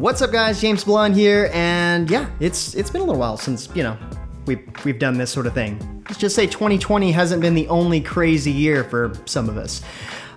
What's up, guys? James Blonde here, and yeah, it's been a little while since, you know, we've done this sort of thing. Let's just say 2020 hasn't been the only crazy year for some of us.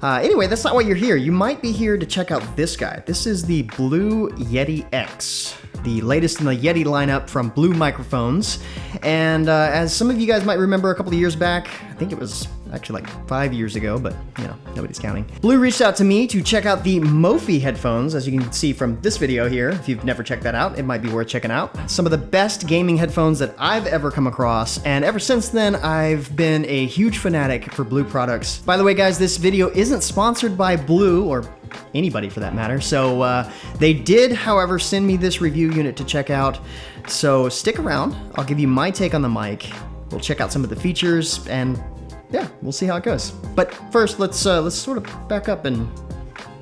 Anyway, that's not why you're here. You might be here to check out this guy. This is the Blue YetiX, the latest in the Yeti lineup from Blue Microphones. And as some of you guys might remember a couple of years back, I think it was actually like 5 years ago, but you know, nobody's counting. Blue reached out to me to check out the Mophie headphones, as you can see from this video here. If you've never checked that out, it might be worth checking out. Some of the best gaming headphones that I've ever come across, and ever since then, I've been a huge fanatic for Blue products. By the way, guys, this video isn't sponsored by Blue, or anybody for that matter, so they did, however, send me this review unit to check out, so stick around. I'll give you my take on the mic. We'll check out some of the features, and yeah, we'll see how it goes. But first, let's sort of back up and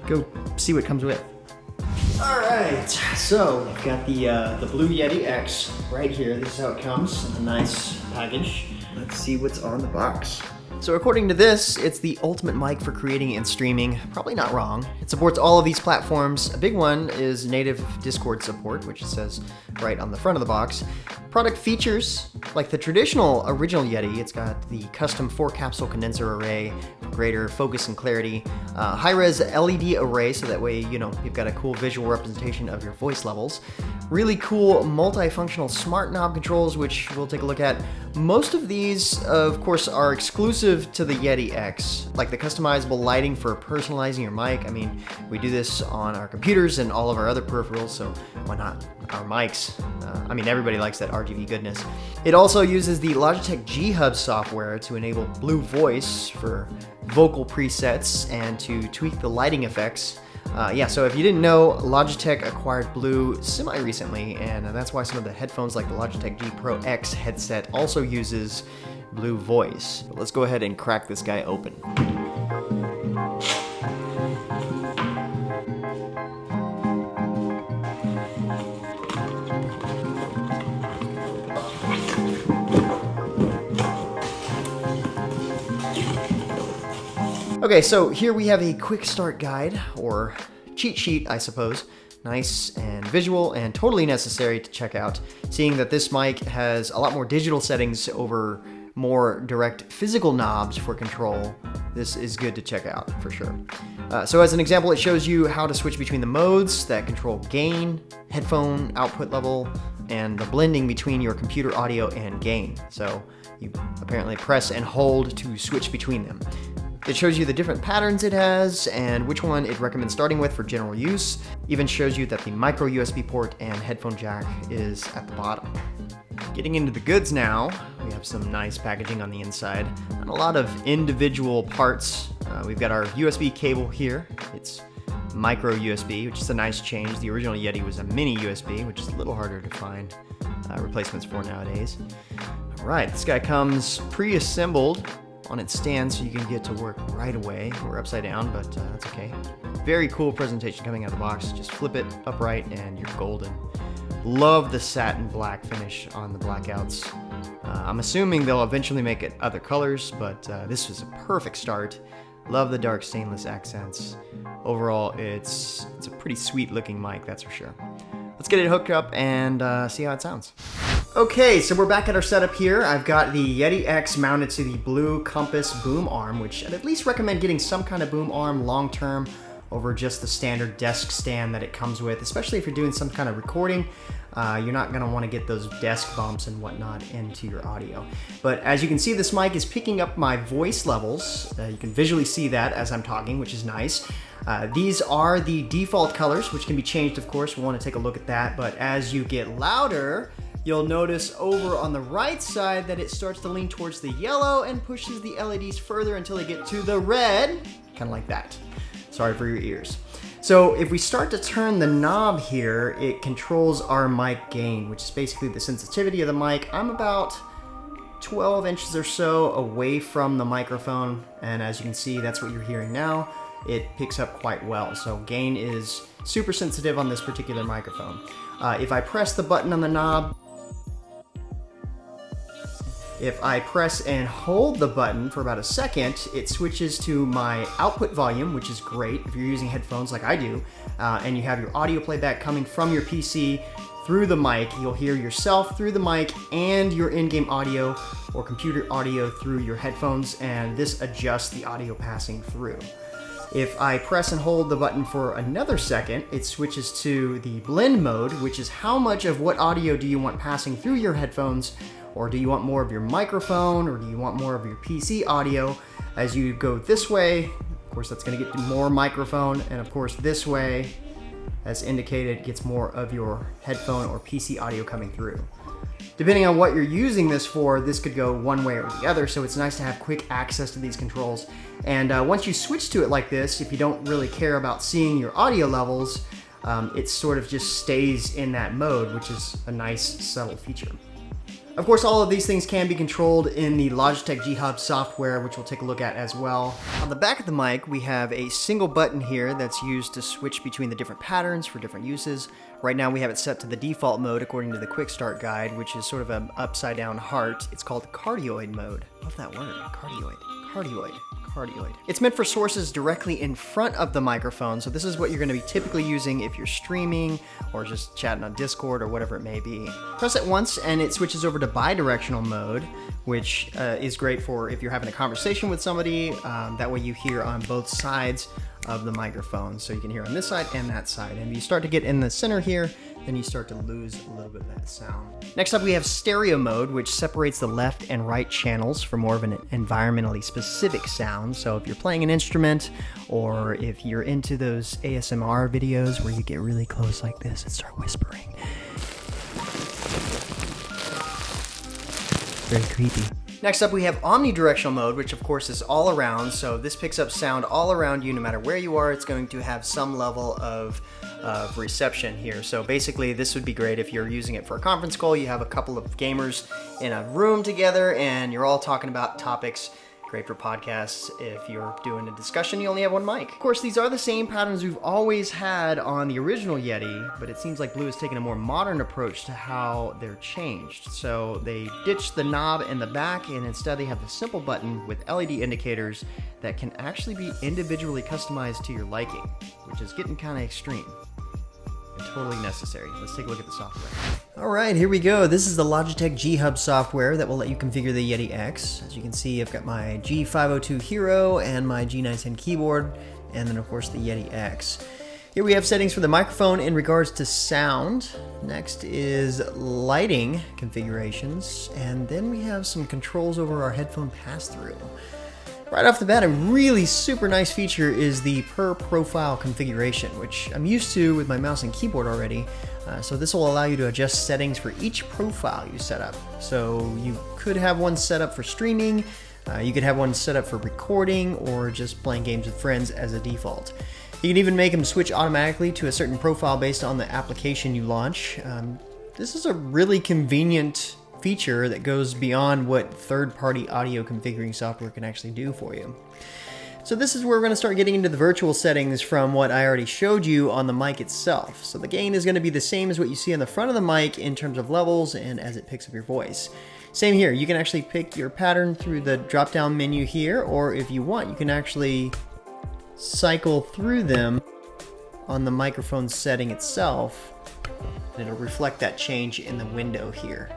go see what comes with. All right, so I've got the Blue YetiX right here. This is how it comes in a nice package. Let's see what's on the box. So according to this, it's the ultimate mic for creating and streaming. Probably not wrong. It supports all of these platforms. A big one is native Discord support, which it says right on the front of the box. Product features, like the traditional original Yeti, it's got the custom 4-capsule condenser array for greater focus and clarity. High-res LED array, so that way, you know, you've got a cool visual representation of your voice levels. Really cool multifunctional smart knob controls, which we'll take a look at. Most of these, of course, are exclusive to the YetiX, like the customizable lighting for personalizing your mic. I mean, we do this on our computers and all of our other peripherals, so why not our mics? I mean, everybody likes that RGB goodness. It also uses the Logitech G Hub software to enable Blue Voice for vocal presets and to tweak the lighting effects. Yeah, so if you didn't know, Logitech acquired Blue semi-recently, and that's why some of the headphones like the Logitech G Pro X headset also uses Blue Voice. But let's go ahead and crack this guy open. Okay, so here we have a quick start guide, or cheat sheet, I suppose. Nice and visual and totally necessary to check out, seeing that this mic has a lot more digital settings over more direct physical knobs for control. This is good to check out for sure. So as an example, it shows you how to switch between the modes that control gain, headphone output level, and the blending between your computer audio and gain. So you apparently press and hold to switch between them. It shows you the different patterns it has and which one it recommends starting with for general use. Even shows you that the micro USB port and headphone jack is at the bottom. Getting into the goods now, we have some nice packaging on the inside and a lot of individual parts. We've got our USB cable here. It's micro USB, which is a nice change. The original Yeti was a mini USB, which is a little harder to find replacements for nowadays. All right, this guy comes pre-assembled on its stand, so you can get to work right away. We're upside down, but that's okay. Very cool presentation coming out of the box. Just flip it upright and you're golden. Love the satin black finish on the blackouts. I'm assuming they'll eventually make it other colors, but this was a perfect start. Love the dark stainless accents. Overall, it's a pretty sweet looking mic, that's for sure. Let's get it hooked up and see how it sounds. Okay, so we're back at our setup here. I've got the YetiX mounted to the Blue Compass boom arm, which I'd at least recommend getting some kind of boom arm long term over just the standard desk stand that it comes with, especially if you're doing some kind of recording. You're not gonna wanna get those desk bumps and whatnot into your audio. But as you can see, this mic is picking up my voice levels. You can visually see that as I'm talking, which is nice. These are the default colors, which can be changed, of course. We'll wanna take a look at that. But as you get louder, you'll notice over on the right side that it starts to lean towards the yellow and pushes the LEDs further until they get to the red, kind of like that. Sorry for your ears. So if we start to turn the knob here, it controls our mic gain, which is basically the sensitivity of the mic. I'm about 12 inches or so away from the microphone, and as you can see, that's what you're hearing now. It picks up quite well, so gain is super sensitive on this particular microphone. If I press the button on the knob, If I press and hold the button for about a second, it switches to my output volume, which is great if you're using headphones like I do, and you have your audio playback coming from your PC through the mic. You'll hear yourself through the mic and your in-game audio or computer audio through your headphones, and this adjusts the audio passing through. If I press and hold the button for another second, it switches to the blend mode, which is how much of what audio do you want passing through your headphones, or do you want more of your microphone, or do you want more of your PC audio? As you go this way, of course that's going to get more microphone, and of course this way, as indicated, gets more of your headphone or PC audio coming through. Depending on what you're using this for, this could go one way or the other, so it's nice to have quick access to these controls. And once you switch to it like this, if you don't really care about seeing your audio levels, it sort of just stays in that mode, which is a nice, subtle feature. Of course, all of these things can be controlled in the Logitech G Hub software, which we'll take a look at as well. On the back of the mic, we have a single button here that's used to switch between the different patterns for different uses. Right now we have it set to the default mode according to the quick start guide, which is sort of an upside down heart. It's called cardioid mode. Love that word, cardioid. Cardioid. It's meant for sources directly in front of the microphone, so this is what you're going to be typically using if you're streaming or just chatting on Discord or whatever it may be. Press it once and it switches over to bi-directional mode, which is great for if you're having a conversation with somebody. That way you hear on both sides of the microphone, so you can hear on this side and that side. And if you start to get in the center here, then you start to lose a little bit of that sound. Next up, we have stereo mode, which separates the left and right channels for more of an environmentally specific sound. So if you're playing an instrument, or if you're into those ASMR videos where you get really close like this and start whispering. Very creepy. Next up, we have omnidirectional mode, which of course is all around. So this picks up sound all around you, no matter where you are. It's going to have some level of reception here. So basically, this would be great if you're using it for a conference call. You have a couple of gamers in a room together, and you're all talking about topics. Great for podcasts. If you're doing a discussion, you only have one mic. Of course, these are the same patterns we've always had on the original Yeti, but it seems like Blue has taken a more modern approach to how they're changed. So they ditched the knob in the back, and instead they have the simple button with LED indicators that can actually be individually customized to your liking, which is getting kind of extreme. And totally necessary. Let's take a look at the software. All right, here we go. This is the Logitech G Hub software that will let you configure the YetiX. As you can see, I've got my G502 Hero and my G910 keyboard, and then of course the YetiX. Here we have settings for the microphone in regards to sound. Next is lighting configurations, and then we have some controls over our headphone pass-through. Right off the bat, a really super nice feature is the per profile configuration, which I'm used to with my mouse and keyboard already. So this will allow you to adjust settings for each profile you set up. So you could have one set up for streaming, you could have one set up for recording, or just playing games with friends as a default. You can even make them switch automatically to a certain profile based on the application you launch. This is a really convenient feature that goes beyond what third-party audio configuring software can actually do for you. So this is where we're going to start getting into the virtual settings from what I already showed you on the mic itself. So the gain is going to be the same as what you see on the front of the mic in terms of levels and as it picks up your voice. Same here, you can actually pick your pattern through the drop-down menu here, or if you want, you can actually cycle through them on the microphone setting itself, and it'll reflect that change in the window here.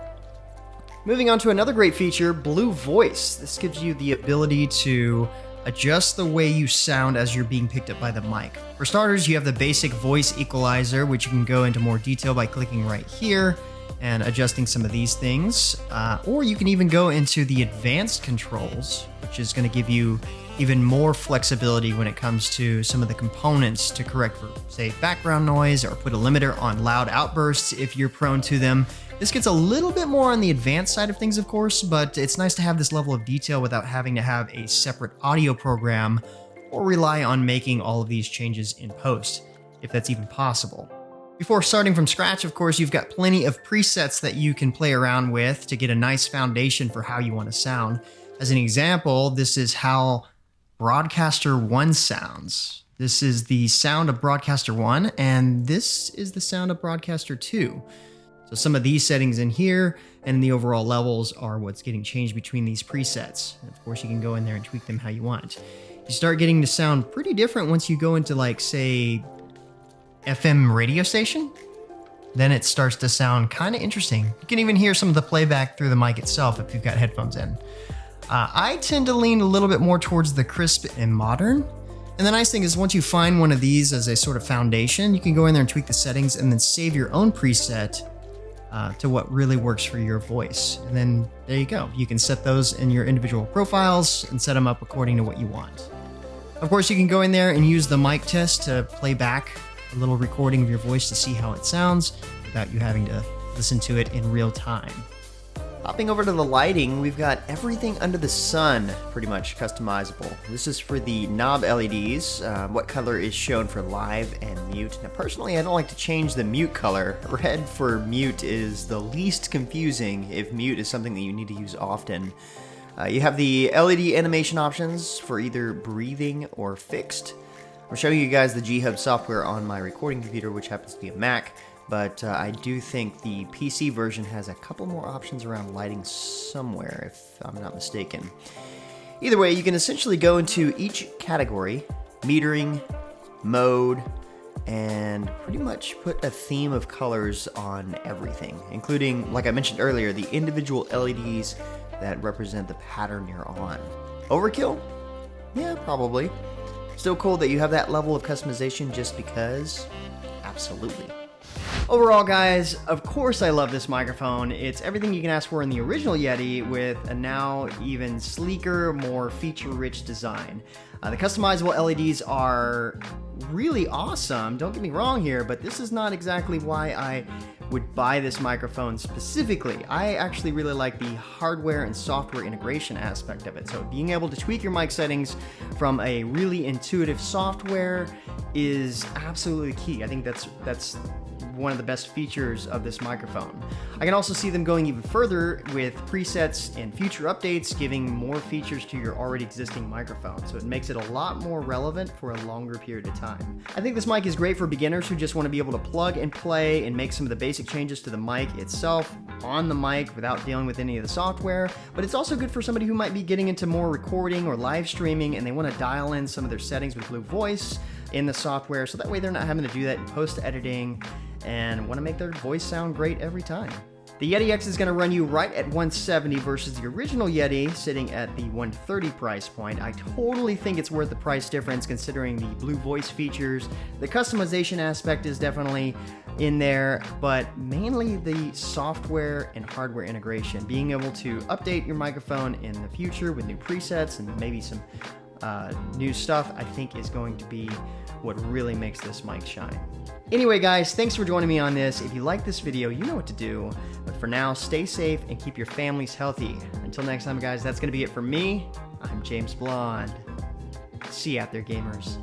Moving on to another great feature, Blue Voice. This gives you the ability to adjust the way you sound as you're being picked up by the mic. For starters, you have the basic voice equalizer, which you can go into more detail by clicking right here and adjusting some of these things. Or you can even go into the advanced controls, which is going to give you even more flexibility when it comes to some of the components to correct for, say, background noise, or put a limiter on loud outbursts if you're prone to them. This gets a little bit more on the advanced side of things, of course, but it's nice to have this level of detail without having to have a separate audio program or rely on making all of these changes in post, if that's even possible. Before starting from scratch, of course, you've got plenty of presets that you can play around with to get a nice foundation for how you want to sound. As an example, this is how Broadcaster 1 sounds. This is the sound of Broadcaster 1, and this is the sound of Broadcaster 2. So some of these settings in here and the overall levels are what's getting changed between these presets. And of course, you can go in there and tweak them how you want. You start getting to sound pretty different once you go into, like, say, FM radio station. Then it starts to sound kind of interesting. You can even hear some of the playback through the mic itself if you've got headphones in. I tend to lean a little bit more towards the crisp and modern. And the nice thing is once you find one of these as a sort of foundation, you can go in there and tweak the settings and then save your own preset to what really works for your voice. And then there you go. You can set those in your individual profiles and set them up according to what you want. Of course, you can go in there and use the mic test to play back a little recording of your voice to see how it sounds without you having to listen to it in real time. Hopping over to the lighting, we've got everything under the sun pretty much customizable. This is for the knob LEDs, what color is shown for live and mute. Now personally, I don't like to change the mute color. Red for mute is the least confusing if mute is something that you need to use often. You have the LED animation options for either breathing or fixed. I'm showing you guys the G-Hub software on my recording computer, which happens to be a Mac. But I do think the PC version has a couple more options around lighting somewhere, if I'm not mistaken. Either way, you can essentially go into each category, metering, mode, and pretty much put a theme of colors on everything, including, like I mentioned earlier, the individual LEDs that represent the pattern you're on. Overkill? Yeah, probably. Still cool that you have that level of customization just because? Absolutely. Overall, guys, of course I love this microphone. It's everything you can ask for in the original Yeti with a now even sleeker, more feature-rich design. The customizable LEDs are really awesome, don't get me wrong here, but this is not exactly why I would buy this microphone specifically. I actually really like the hardware and software integration aspect of it. So being able to tweak your mic settings from a really intuitive software is absolutely key. I think that's one of the best features of this microphone. I can also see them going even further with presets and future updates, giving more features to your already existing microphone, so it makes it a lot more relevant for a longer period of time. I think this mic is great for beginners who just want to be able to plug and play and make some of the basic changes to the mic itself on the mic without dealing with any of the software, but it's also good for somebody who might be getting into more recording or live streaming and they want to dial in some of their settings with Blue Voice in the software, so that way they're not having to do that in post-editing and want to make their voice sound great every time. The YetiX is going to run you right at $170 versus the original Yeti sitting at the $130 price point. I totally think it's worth the price difference considering the Blue Voice features. The customization aspect is definitely in there, but mainly the software and hardware integration. Being able to update your microphone in the future with new presets and maybe some new stuff, I think is going to be what really makes this mic shine. Anyway, guys, thanks for joining me on this. If you like this video, you know what to do. But for now, stay safe and keep your families healthy. Until next time, guys, that's going to be it from me. I'm James Blonde. See you out there, gamers.